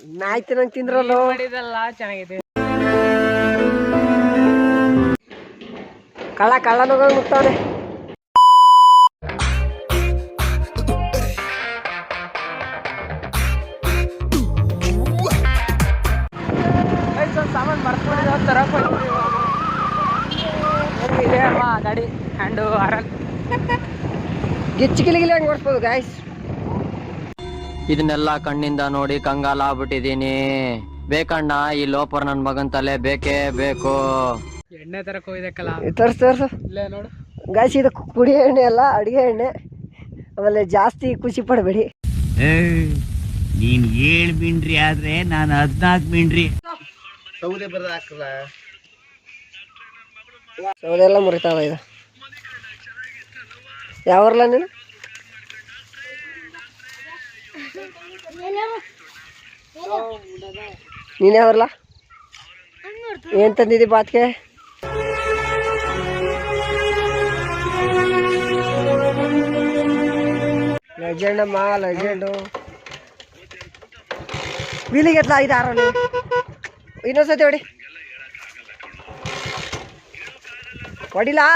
ನಾಯ್ತು ನಂಗೆ ತಿಂದ್ರಲ್ಲ ಮಾಡಿದಲ್ಲ ಚೆನ್ನಾಗಿದೆ. ಕಳ್ಳನೋಗ ಮುಗ್ತಾನೆ. ಸಾಮಾನು ಮರ್ಸ್ಕೊಂಡಿದ್ದ ತರಕ್ಕೆ ಇದೆ ಅಲ್ವಾ ಗಾಡಿ ಹ್ಯಾಂಡು ಆರಲ್ ಗಿಚ್ಚಿಗಿಲಿಗಿಲಿ ಹಂಗೆ ಓಡಿಸ್ಬೋದು ಗಾಯ್ಸ್. ಇದನ್ನೆಲ್ಲ ಕಣ್ಣಿಂದ ನೋಡಿ ಕಂಗಾಲ ಆಗ್ಬಿಟ್ಟಿದೀನಿ. ಬೇಕಣ್ಣ ಈ ಲೋಪರ್ ನನ್ ಮಗನ್ ತಲೆ ಬೇಕೇ ಬೇಕು. ಎಣ್ಣೆ ತರಕ್ಕೆ ಹೋಗಿದ್ದಕ್ಕಲ್ಲ ತರ್ಸು ಇಲ್ಲೇ ನೋಡು ಗಾಯ್ಸ್. ಇದು ಕುಡಿಯೋ ಎಣ್ಣೆ ಅಲ್ಲ, ಅಡುಗೆ ಎಣ್ಣೆ. ಆಮೇಲೆ ಜಾಸ್ತಿ ಖುಷಿ ಪಡಬೇಡಿ. ನೀನ್ 7 ಮಿಂಡ್ರಿ ಆದ್ರೆ ನಾನು 14 ಮಿಂಡ್ರಿ. ಸೌದೆ ಬರದ ಹಾಕಲ್ಲ, ಸೌದೆ ಎಲ್ಲ ಮುರಿತಾವ. ಇದು ಯಾವರ್ಲ ನೀನು? ನೀನ್ ಯಾವರ್ಲ? ಏನ್ ತಂದಿದ್ದಿ ಬಾತ್ಗೆ? ಲೆಜೆಂಡ್ ಅಮ್ಮ, ಲೆಜೆಂಡು. ಬೀಲಿಗೆತ್ಲ 5-6 ಇನ್ನೊಂದ್ಸತಿ ಹೊಡಿಲಾ?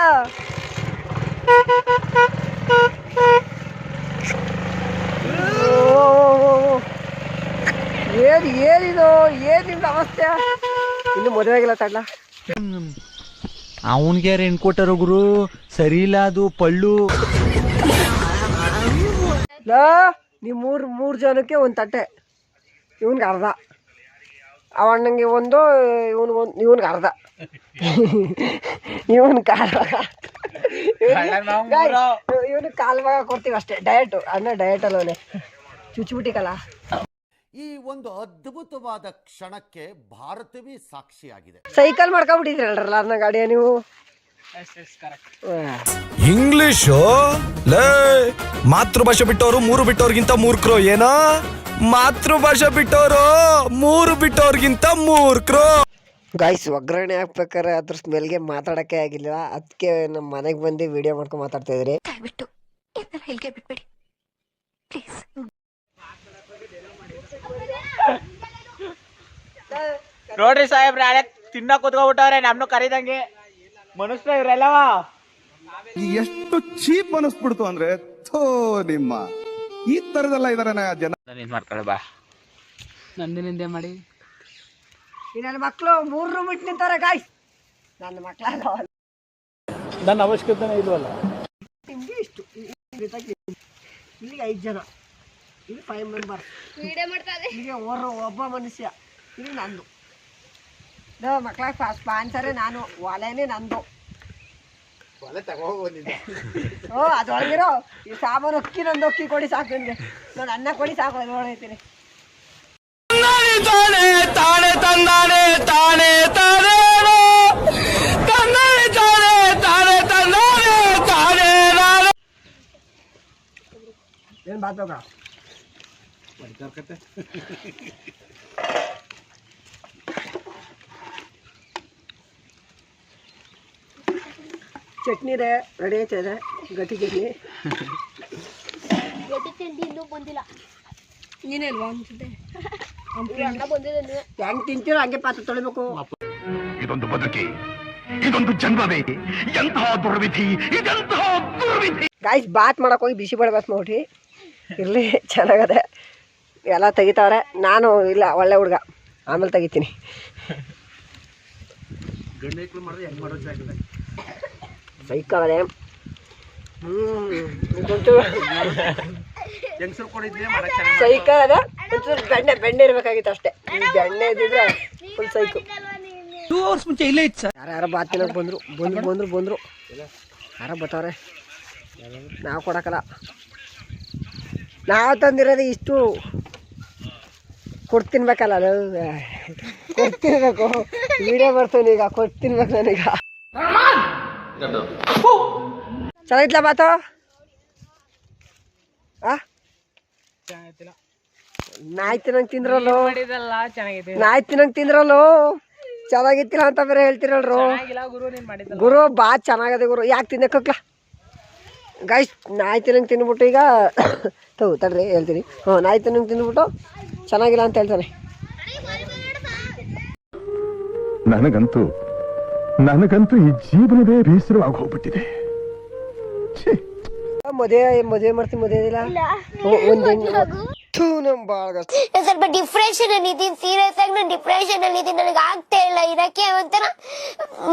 ಏನಿದು ನಿಮ್ದು ಅವಸ್ಥೆ? ಇನ್ನು ಮದುವೆ ಆಗಿಲ್ಲ ತಡ್ಲ. ಅವನ್ಗೆ ರೆಂಟ್ ಕೊಟ್ಟರು ಗುರು, ಸರಿ ಇಲ್ಲ ಅದು ಪಳ್ಳು. ನೀವು ಮೂರು ಜನಕ್ಕೆ ಒಂದು ತಟ್ಟೆ. ಇವನ್ಗೆ ಅರ್ಧ, ಅವಣ್ಣಂಗೆ ಒಂದು, ಇವನ್ಗೆ ಅರ್ಧ, ಇವನ್ ಕಾಲ್ ಭಾಗ ಕೊಡ್ತೀವಿ ಅಷ್ಟೇ. ಡಯಟು ಅಣ್ಣ, ಡಯಟ್ ಅಲ್ಲವೇ ಚುಚ್ಚಿಬಿಟ್ಟಿಕಲ್ಲ. ಈ ಒಂದು ಅದ್ಭುತವಾದ ಕ್ಷಣಕ್ಕೆ ಭಾರತವೇ ಸಾಕ್ಷಿಯಾಗಿದೆ. ಸೈಕಲ್ ಮಾಡ್ಕೊಂಡ್ಬಿಟ್ಟಿದ್ರಲ್ರಲ್ಲ ಅದನ್ನ ಗಾಡಿಯ ನೀವು. ಇಂಗ್ಲಿಷು ಲೇ, ಮಾತೃಭಾಷೆ ಬಿಟ್ಟವರು 3 ಬಿಟ್ಟವ್ರಿಗಿಂತ ಮೂರ್ಖರು. ಏನೋ ಮಾತೃಭಾಷೆ ಬಿಟ್ಟವರು 3 ಬಿಟ್ಟವ್ರಿಗಿಂತ ಮೂರ್ಖರು. ಗಾಯ್ಸ್, ಒಗ್ಗರಣೆ ಹಾಕ್ಬೇಕಾರೆ ಅದ್ರ ಸ್ಮೆಲ್ಗೆ ಮಾತಾಡಕ್ಕೆ ಆಗಿಲ್ಲ. ಅದಕ್ಕೆ ನಮ್ಮ ಮನೆಗೆ ಬಂದು ವಿಡಿಯೋ ಮಾಡ್ಕೊಂಡು ಮಾತಾಡ್ತಾ ಇದ್ರಿ. ದಯವಿಟ್ಟು ಇದನ್ನ ಇಲ್ಲಿಗೆ ಬಿಟ್ಬಿಡಿ ಪ್ಲೀಸ್. ನೋಡ್ರಿ ಸಾಹೇಬ್ರೆ, ಹಳೆ ತಿನ್ನ ಕೂತ್ಕೊಬಿಟ್ಟವ್ರೆ ನಮ್ನು ಕರೀದಂಗೆ. ಮನುಷ್ಯ ಇವ್ರೆಲ್ಲವಾ ಎಷ್ಟು ಚೀಪ್ ಅನಿಸ್ಬಿಡ್ತು ಅಂದ್ರೆ, ಥೋ ನಿಮ್ಮ ಈ ತರದೆಲ್ಲ ಇದಾರೆ ಜನ. ಮಾಡ್ಕೊಳ್ಳಿ ಬಾ, ನಂದಿನಿಂದೆ ಮಾಡಿ. ನನ್ನ ಮಕ್ಕಳು 3 ರೂಮ್ ಇಟ್ಟು ನಿಂತಾರೆ ಗಾಯ್ಸ್. ನನ್ನ ಮಕ್ಕಳಲ್ಲ, ನನ್ನ ಅವಶ್ಯಕತೆನೇ ಇಲ್ವಲ್ಲ. ನಿಮ್ಗೆ ಇಷ್ಟು ಇಲ್ಲಿಗೆ 5 ಜನ, ಇಲ್ಲಿ 5 ಮೆಂಬರ್, ಇಲ್ಲಿಗೆ ಒಬ್ಬ ಮನುಷ್ಯ, ಇಲ್ಲಿ ನಂದು. ಮಕ್ಕಳ ಸ್ಪಾನ್ಸರೇ ನಾನು, ಒಲೆನೇ ನಂದು. ಅದೊಳಗಿರೋ ಈ ಸಾಮಾನು ಅಕ್ಕಿ ನಂದು. ಅಕ್ಕಿ ಕೊಡಿ ಸಾಕು ನನಗೆ, ನಾನು ಅನ್ನ ಕೊಡಿ ಸಾಕು, ಅದು ಹೊಳೈತೀನಿ. ಏನ್ ಬಾತೋಗ ಚಟ್ನಿ ರೇ ರೆಡಿ ಆಯ್ತದೆ. ಗಟ್ಟಿ ಚಟ್ನಿ ಇನ್ನೂ ಬಂದಿಲ್ಲ. ನೀನೇಲ್ವಾ ಅನ್ಸುತ್ತೆ? ಹೆಂಗ್ ತಿಂತೀರೋ ಹಂಗೆ ಪಾತ್ರೆ ತೊಳಿಬೇಕು. ಇದೊಂದು ಬದುಕಿ, ಇದೊಂದು ಜನ್ಮವೇ, ಎಂತಹ ದುರ್ವಿಧಿ, ಇದೆಂತಹ ದುರ್ವಿಧಿ. ಗಾಯ್ಸ್, ಬಾತ್ ಮಾಡಕ್ ಹೋಗಿ ಬಿಸಿ ಬೇಳೆ ಬಾತ್ ನೋಡಿ. ಇರ್ಲಿ, ಚೆನ್ನಾಗದೆ. ಎಲ್ಲ ತೆಗಿತಾವ್ರೆ. ನಾನು ಇಲ್ಲ, ಒಳ್ಳೆ ಹುಡುಗ, ಆಮೇಲೆ ತೆಗಿತೀನಿ. ಸೈಕಲ್ ಅದೇ. ಸೈಕಲ್ ಅದ, ಒಂಚೂರು ಬೆಣ್ಣೆ ಇರ್ಬೇಕಾಗಿತ್ತು ಅಷ್ಟೇ. ಬೆಣ್ಣೆ ಇದ್ದಿದ್ರೆ ಫುಲ್ ಸೈಕಲ್. 2 ಅವರ್ಸ್ ಮುಂಚೆ ಇಲ್ಲೇ ಇತ್ತು ಸರ್. ಯಾರು ಬಾತ್ ತಿನ್ನೋಕೆ ಬಂದ್ರು ಯಾರ ಬರ್ತಾವ್ರೆ. ನಾವು ಕೊಡಕಲ್ಲ, ನಾವು ತಂದಿರೋದು ಇಷ್ಟು. ಕೊಡ್ತಿನ್ಬೇಕಲ್ಲ, ಕೊಡ್ತಿನ್ಬೇಕು. ವಿಡಿಯೋ ಬರ್ತಾನೆ ಈಗ, ಕೊಡ್ತಿನ್ಬೇಕು ನಾನೀಗ. ಚೆನ್ನಾಗಿತ್ಲ ಬಾತು? ನಾಯ್ತು ನಂಗೆ ತಿಂದ್ರಲ್ಲೋ, ನಾಯ್ತು ನಂಗೆ ತಿಂದ್ರಲ್ಲೋ. ಚೆನ್ನಾಗಿತ್ತಿಲ್ಲ ಅಂತ ಬೇರೆ ಹೇಳ್ತಿರಲ್ರು. ಗುರು ಬಾತ್ ಚೆನ್ನಾಗದೆ ಗುರು. ಯಾಕೆ ತಿನ್ನಕ್ಕಾಗ್ಲ ಗಾಯ್ಸ್? ನಾಯ್ತು ನಂಗೆ ತಿಂದ್ಬಿಟ್ಟು ಈಗ ತಡ್ರಿ ಹೇಳ್ತೀನಿ. ನಾಯ್ತು ನಂಗೆ ತಿಂದ್ಬಿಟ್ಟು ಚೆನ್ನಾಗಿಲ್ಲ ಅಂತ ಹೇಳ್ತಾನೆ. ನನಗಂತೂ ಈ ಜೀವನವೇ ಬೇಸರವಾಗಿ ಹೋಗ್ಬಿಟ್ಟಿದೆ. ಮದುವೆ ಮಾಡ್ತೀನಿ, ಮದುವೆ ಇಲ್ಲ ಸ್ವಲ್ಪ ಡಿಪ್ರೆಷನ್ ಅಲ್ಲಿ ಇದೀನಿ, ಸೀರಿಯಸ್ ಆಗಿ ನಾನು ಡಿಪ್ರೆಷನ್ ಅಲ್ಲಿ ಇದೀನಿ. ನನಗೆ ಆಗ್ತಾ ಇಲ್ಲ ಇರಕ್ಕೆ, ಒಂಥರ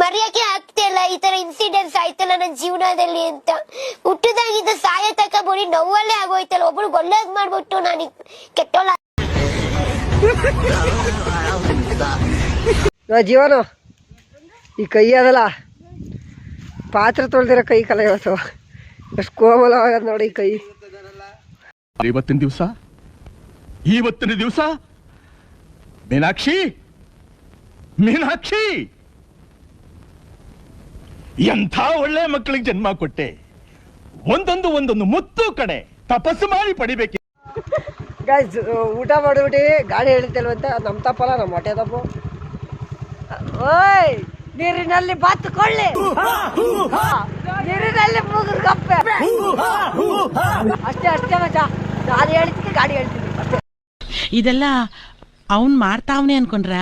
ಮರೆಯಕ್ಕೆ ಆಗ್ತಾ ಇಲ್ಲ. ಈ ತರ ಇನ್ಸಿಡೆಂಟ್ಸ್ ಆಯ್ತಲ್ಲ ನನ್ನ ಜೀವನದಲ್ಲಿ ಅಂತ. ಹುಟ್ಟದಾಗಿದ್ದ ಸಾಯ ತಕ ಬೋಡಿ ನೋವಲ್ಲೇ ಆಗೋಯ್ತಲ್ಲ. ಒಬ್ರು ಒಳ್ಳೇದ್ ಮಾಡ್ಬಿಟ್ಟು ನಾನು ಕೆಟ್ಟೋಲ್ಲ. ಜೀವನ ಈ ಕೈ ಅದಲ್ಲ, ಪಾತ್ರೆ ತೊಳ್ದಿರೋ ಕೈ ಕಲ ಇವತ್ತು ಎಷ್ಟು ಕೋಮಲವಾಗದ ನೋಡಿ ಈ ಕೈ. ಇವತ್ತಿನ ದಿವಸ ಮೀನಾಕ್ಷಿ ಎಂಥ ಒಳ್ಳೆ ಮಕ್ಕಳಿಗೆ ಜನ್ಮ ಕೊಟ್ಟೆ. ಒಂದೊಂದು ಮುತ್ತು ಕಡೆ ತಪಸ್ಸು ಮಾಡಿ ಪಡಿಬೇಕು. ಗಾಯ್ಸ್, ಊಟ ಮಾಡಿಬಿಟ್ಟು ಗಾಡಿ ಹೇಳಿದ್ದಲ್ವಂತ. ನಮ್ಮ ತಪ್ಪಲ್ಲ, ನಮ್ಮ ಹೊಟ್ಟೆ ತಪ್ಪು. ಓಯ್, ನೀರಿನಲ್ಲಿ ಬಾತುಕೊಳ್ಳಿ, ನೀರಿನಲ್ಲಿ ಮುಗುರ್ಗಪ್ಪೆ. ಅಷ್ಟೇ ಮಚ್ಚ, ನಾನು ಹೇಳ್ತೀನಿ, ಗಾಡಿ ಹೇಳ್ತೀನಿ ಅಷ್ಟೇ. ಇದೆಲ್ಲ ಅವನ್ ಮಾಡ್ತಾವನೆ ಅನ್ಕೊಂಡ್ರ?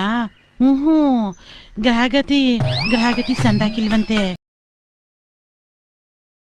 ಗ್ರಹಗತಿ ಸಂದಾಕಿಲ್ವಂತೆ.